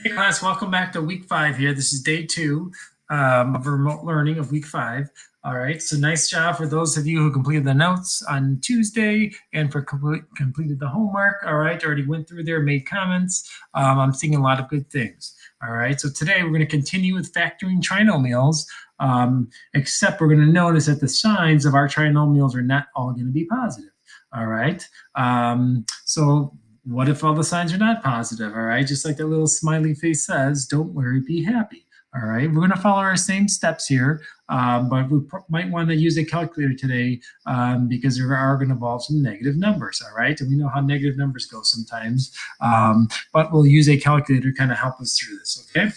Hey class, welcome back to week 5 here. This is day 2 of remote learning of week 5. All right, so nice job for those of you who completed the notes on Tuesday and for completed the homework. All right, already went through there, made comments. I'm seeing a lot of good things. All right, so today we're going to continue with factoring trinomials, except we're going to notice that the signs of our trinomials are not all going to be positive. All right, so what if all the signs are not positive? All right, just like that little smiley face says, don't worry, be happy. All right, we're going to follow our same steps here, but we might want to use a calculator today because there are going to involve some negative numbers. All right, and we know how negative numbers go sometimes, but we'll use a calculator to kind of help us through this. Okay.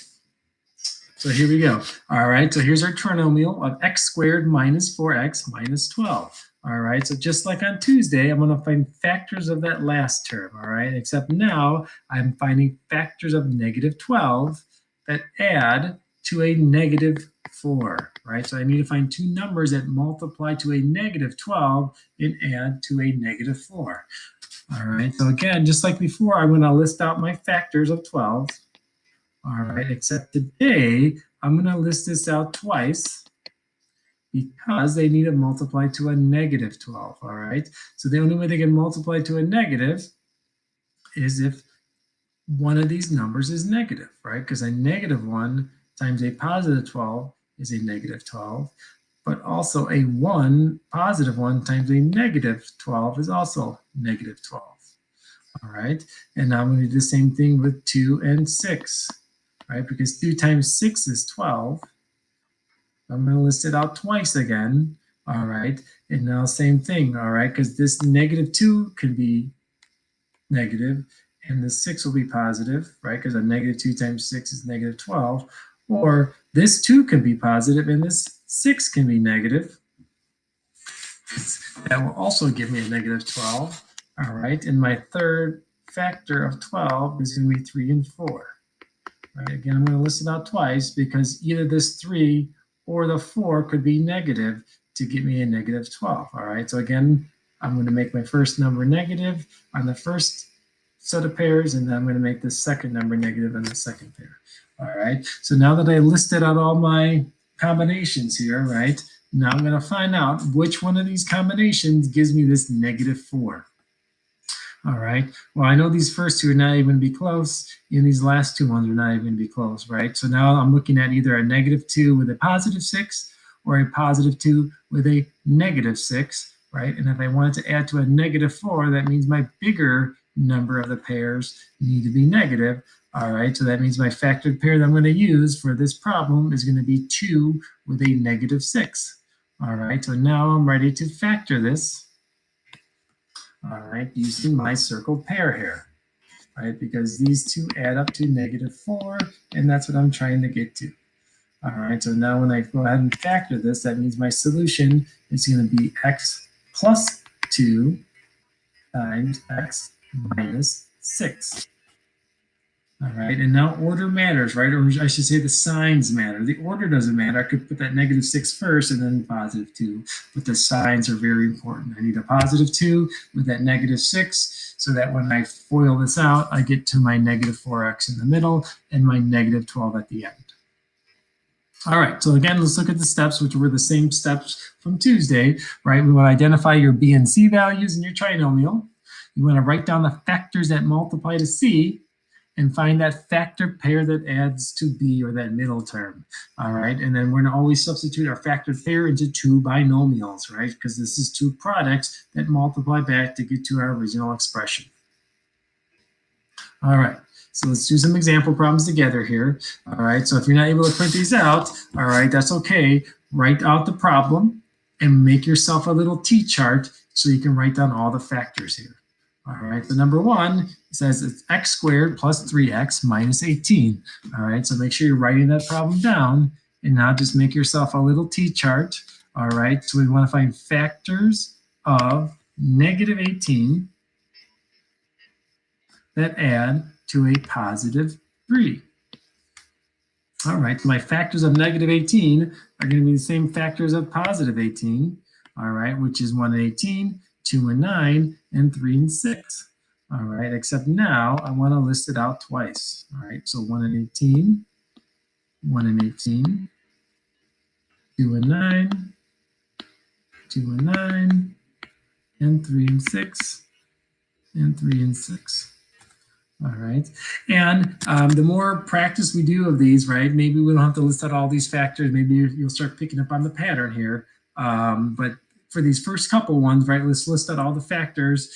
So here we go. All right, so here's our trinomial of x squared minus 4x minus 12. All right, so just like on Tuesday, I'm going to find factors of that last term, all right? Except now I'm finding factors of negative 12 that add to a negative 4, right? So I need to find two numbers that multiply to a negative 12 and add to a negative 4. All right, so again, just like before, I'm going to list out my factors of 12. All right, except today, I'm going to list this out twice because they need to multiply to a negative 12, all right? So the only way they can multiply to a negative is if one of these numbers is negative, right? Because a negative 1 times a positive 12 is a negative 12, but also a 1, positive 1 times a negative 12 is also negative 12, all right? And now I'm going to do the same thing with 2 and 6, right? Because 2 times 6 is 12. I'm going to list it out twice again, all right? And now same thing, all right? Because this negative 2 can be negative, and the 6 will be positive, right? Because a negative 2 times 6 is negative 12. Or this 2 can be positive, and this 6 can be negative. That will also give me a negative 12, all right? And my third factor of 12 is going to be 3 and 4. Right, again, I'm going to list it out twice because either this 3 or the 4 could be negative to get me a negative 12. All right, so again, I'm going to make my first number negative on the first set of pairs, and then I'm going to make the second number negative on the second pair. All right, so now that I listed out all my combinations here, right, now I'm going to find out which one of these combinations gives me this negative 4. All right, well, I know these first two are not even going to be close, and these last two ones are not even going to be close, right? So now I'm looking at either a negative 2 with a positive 6 or a positive 2 with a negative 6, right? And if I wanted to add to a negative 4, that means my bigger number of the pairs need to be negative. All right, so that means my factored pair that I'm going to use for this problem is going to be 2 with a negative 6. All right, so now I'm ready to factor this. All right, using my circled pair here, right? Because these two add up to negative 4, and that's what I'm trying to get to. All right, so now when I go ahead and factor this, that means my solution is going to be x plus 2 times x minus 6. All right, and now order matters, right? Or I should say the signs matter. The order doesn't matter. I could put that negative 6 first and then positive 2, but the signs are very important. I need a positive 2 with that negative 6 so that when I FOIL this out, I get to my negative 4x in the middle and my negative 12 at the end. All right, so again, let's look at the steps, which were the same steps from Tuesday, right? We want to identify your B and C values in your trinomial. You want to write down the factors that multiply to C, and find that factor pair that adds to B, or that middle term. All right, and then we're going to always substitute our factored pair into two binomials, right? Because this is two products that multiply back to get to our original expression. All right, so let's do some example problems together here. All right, so if you're not able to print these out, all right, that's okay. Write out the problem and make yourself a little T-chart so you can write down all the factors here. All right, so number 1 says it's x squared plus 3x minus 18. All right, so make sure you're writing that problem down, and now just make yourself a little T-chart. All right, so we want to find factors of negative 18 that add to a positive 3. All right, so my factors of negative 18 are going to be the same factors of positive 18, all right, which is 1 and 18, 2 and 9, and 3 and 6. All right, except now I want to list it out twice. All right, so 1 and 18, 1 and 18, 2 and 9, 2 and 9, and 3 and 6, and 3 and 6. All right, and the more practice we do of these, right, maybe we don't have to list out all these factors. Maybe you'll start picking up on the pattern here. But for these first couple ones, right, let's list out all the factors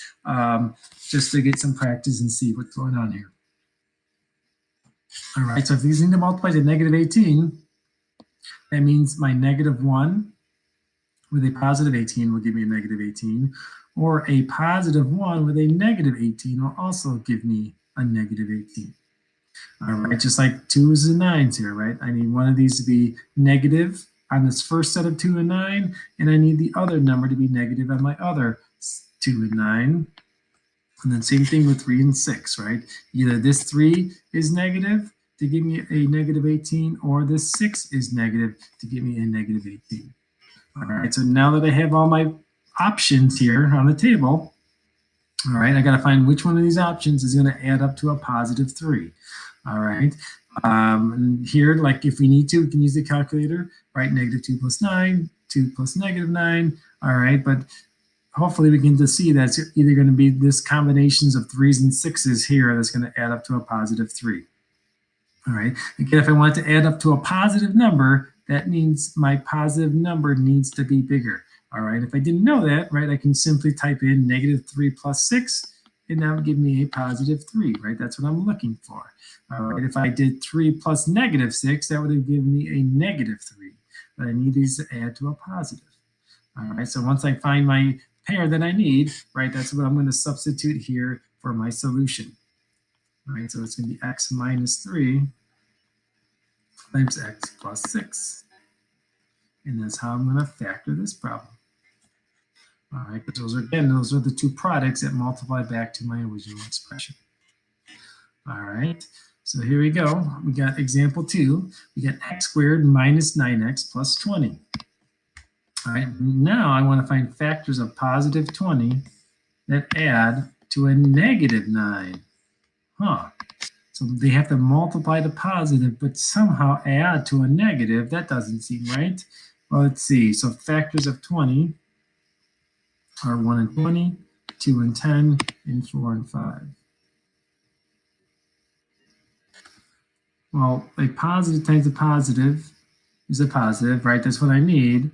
just to get some practice and see what's going on here. All right, so if these need to multiply to negative 18, that means my negative 1 with a positive 18 will give me a negative 18, or a positive 1 with a negative 18 will also give me a negative 18. All right, just like 2s and 9s here, right? I need one of these to be negative on this first set of 2 and 9, and I need the other number to be negative on my other 2 and 9. And then same thing with 3 and 6, right? Either this 3 is negative to give me a negative 18, or this 6 is negative to give me a negative 18. All right, so now that I have all my options here on the table, all right, I got to find which one of these options is going to add up to a positive 3. All right, and here, like if we need to, we can use the calculator, right? Negative 2 plus 9, 2 plus negative 9. All right, but hopefully we can just see that it's either going to be this combinations of 3s and 6s here that's going to add up to a positive 3. All right, again, if I want to add up to a positive number, that means my positive number needs to be bigger. All right, if I didn't know that, right, I can simply type in negative 3 plus 6, and that would give me a positive 3, right? That's what I'm looking for. All right, if I did 3 plus negative 6, that would have given me a negative 3, but I need these to add to a positive. All right, so once I find my pair that I need, right, that's what I'm going to substitute here for my solution. All right, so it's going to be x minus 3 times x plus 6. And that's how I'm going to factor this problem. All right, but those are the two products that multiply back to my original expression. All right, so here we go. We got example 2. We got x squared minus 9x plus 20. All right, now I want to find factors of positive 20 that add to a negative 9. So they have to multiply the positive, but somehow add to a negative. That doesn't seem right. Well, let's see. So factors of 20 are 1 and 20, 2 and 10, and 4 and 5. Well, a positive times a positive is a positive, right? That's what I need.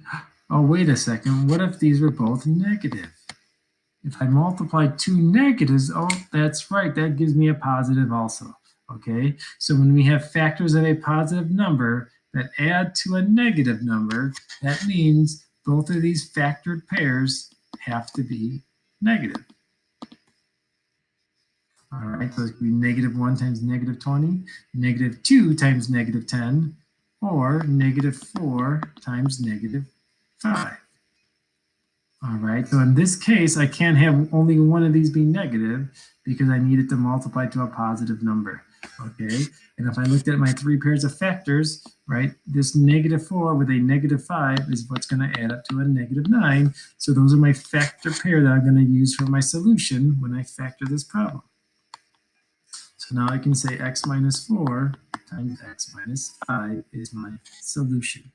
Oh, wait a second. What if these were both negative? If I multiply two negatives, oh, that's right. That gives me a positive also. Okay, so when we have factors of a positive number that add to a negative number, that means both of these factored pairs have to be negative. All right, so it could be negative 1 times negative 20, negative 2 times negative 10, or negative 4 times negative 5. All right, so in this case, I can't have only one of these be negative because I need it to multiply to a positive number. Okay, and if I looked at my 3 pairs of factors, right, this negative 4 with a negative 5 is what's going to add up to a negative 9. So those are my factor pair that I'm going to use for my solution when I factor this problem. So now I can say x minus 4 times x minus 5 is my solution.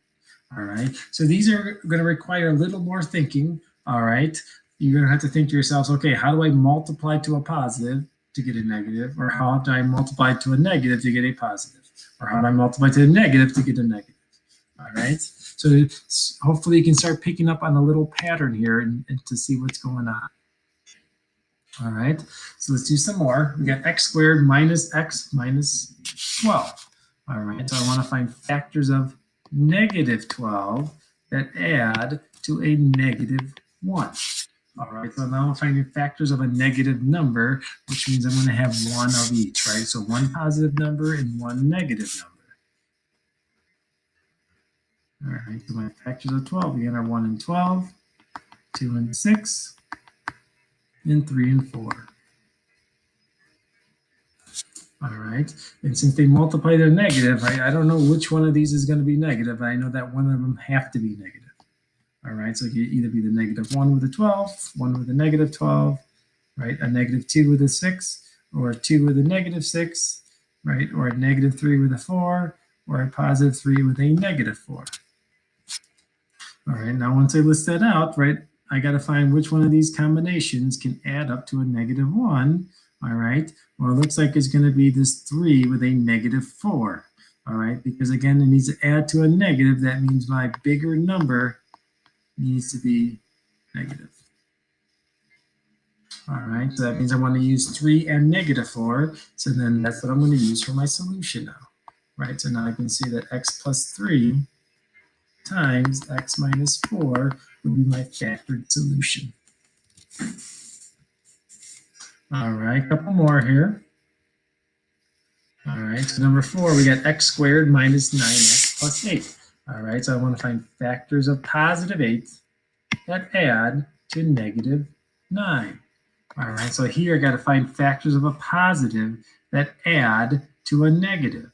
All right, so these are going to require a little more thinking. All right, you're going to have to think to yourselves, okay, how do I multiply to a positive to get a negative? Or how do I multiply to a negative to get a positive? Or how do I multiply to a negative to get a negative? All right, so hopefully you can start picking up on a little pattern here and to see what's going on. All right, so let's do some more. We got x squared minus x minus 12. All right, so I want to find factors of negative 12 that add to a negative 1. All right, so now I'm finding factors of a negative number, which means I'm going to have one of each, right? So one positive number and one negative number. All right, so my factors of 12 again are 1 and 12, 2 and 6, and 3 and 4. All right, and since they multiply their negative, I don't know which one of these is going to be negative. I know that one of them have to be negative. All right, so it could either be the negative 1 with a 12, 1 with a negative 12, right? A -2 with a 6, or a 2 with a -6, right? Or a -3 with a 4, or a +3 with a -4. All right, now once I list that out, right, I got to find which one of these combinations can add up to a -1. All right, well, it looks like it's going to be this 3 with a -4. All right, because again, it needs to add to a negative. That means my bigger number needs to be negative. All right, so that means I want to use 3 and -4. So then that's what I'm going to use for my solution now. Right, so now I can see that x plus 3 times x minus 4 would be my factored solution. All right, a couple more here. All right, so number 4, we got x squared minus 9x plus 8. All right, so I want to find factors of +8 that add to -9. All right, so here I got to find factors of a positive that add to a negative.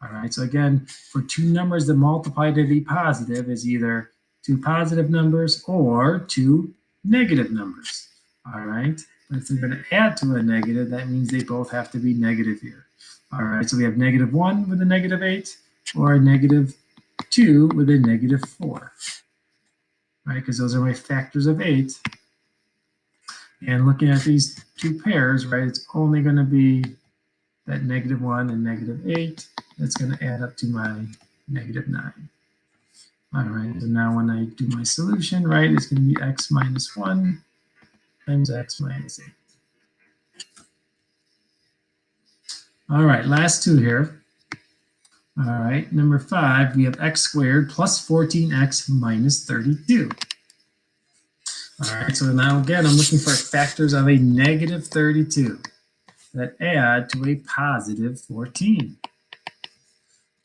All right, so again, for two numbers that multiply to be positive is either two positive numbers or two negative numbers. All right, but if they're going to add to a negative, that means they both have to be negative here. All right, so we have -1 with a -8 or a -2 with a -4. Right, because those are my factors of 8. And looking at these two pairs, right, it's only going to be that -1 and -8. That's going to add up to my -9. All right, so now when I do my solution, right, it's going to be x minus 1 times x minus 8. All right, last two here. All right, number 5, we have x squared plus 14x minus 32. All right, so now again, I'm looking for factors of a -32 that add to a +14.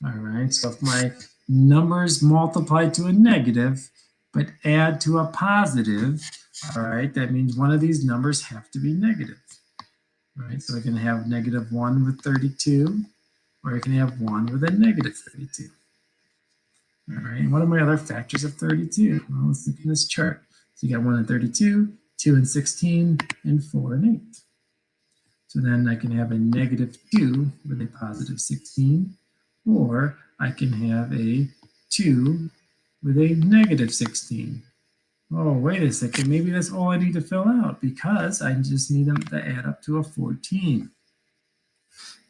All right, so if my numbers multiply to a negative but add to a positive, all right, that means one of these numbers have to be negative. All right, so I can have -1 with 32, or I can have 1 with a -32. All right, what are my other factors of 32? Well, let's look at this chart. So you got 1 and 32, 2 and 16, and 4 and 8. So then I can have a -2 with a +16, or I can have a 2 with a -16. Oh, wait a second, maybe that's all I need to fill out because I just need them to add up to a 14.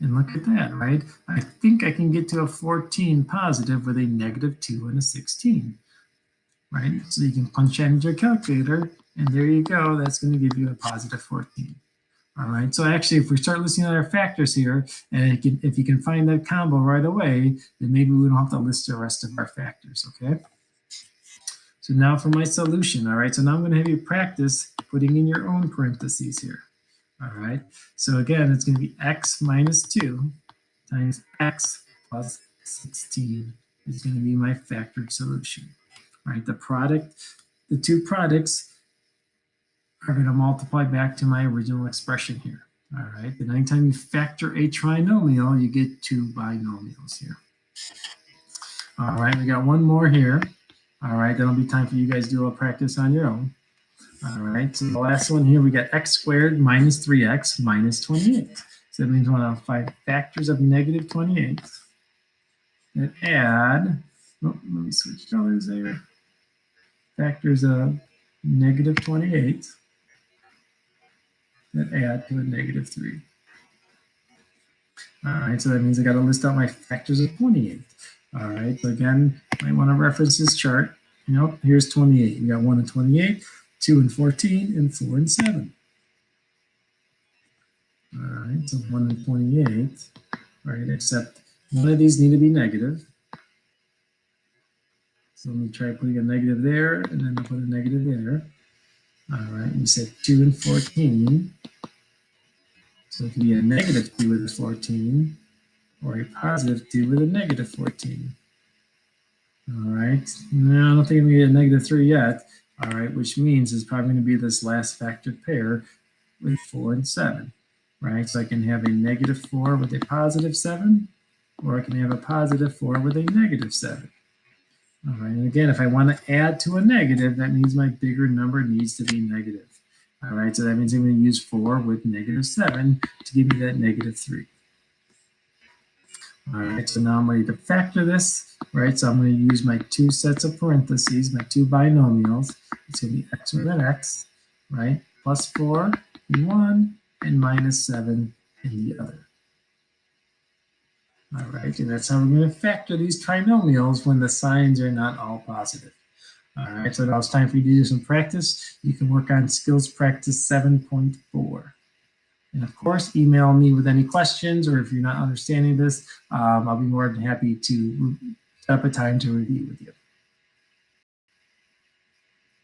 And look at that, right? I think I can get to a 14 positive with a -2 and a 16, right? So you can punch in your calculator, and there you go. That's going to give you a positive 14. All right, so actually, if we start listing out our factors here, and if you can find that combo right away, then maybe we don't have to list the rest of our factors, okay? So now for my solution, all right? So now I'm going to have you practice putting in your own parentheses here, all right? So again, it's going to be x minus 2 times x plus 16 is going to be my factored solution, all right? The two products are going to multiply back to my original expression here. All right, and anytime you factor a trinomial, you get two binomials here. All right, we got one more here. All right, that'll be time for you guys to do a practice on your own. All right, so the last one here, we got x squared minus 3x minus 28. So that means we want to find factors of -28 that add, oh, let me switch colors there. Factors of -28 that add to a -3. All right, so that means I got to list out my factors of 28. All right, so again, I want to reference this chart. You know, here's 28. We got 1 and 28, 2 and 14, and 4 and 7. All right, so 1 and 28. All right, except one of these need to be negative. So let me try putting a negative there, and then I'll put a negative there. All right, you said 2 and 14. So it can be a -2 with a 14, or a +2 with a -14. All right, no, I don't think I'm going to get a -3 yet. All right, which means it's probably going to be this last factored pair with 4 and 7, right? So I can have a -4 with a +7, or I can have a +4 with a -7. All right, and again, if I want to add to a negative, that means my bigger number needs to be negative. All right, so that means I'm going to use 4 with -7 to give me that -3. All right, so now I'm ready to factor this, right? So I'm going to use my 2 sets of parentheses, my 2 binomials. It's going to be x over x, right? +4 in one and -7 in the other. All right, and that's how we're going to factor these trinomials when the signs are not all positive. All right, so now it's time for you to do some practice. You can work on skills practice 7.4. And of course, email me with any questions, or if you're not understanding this, I'll be more than happy to set up a time to review with you.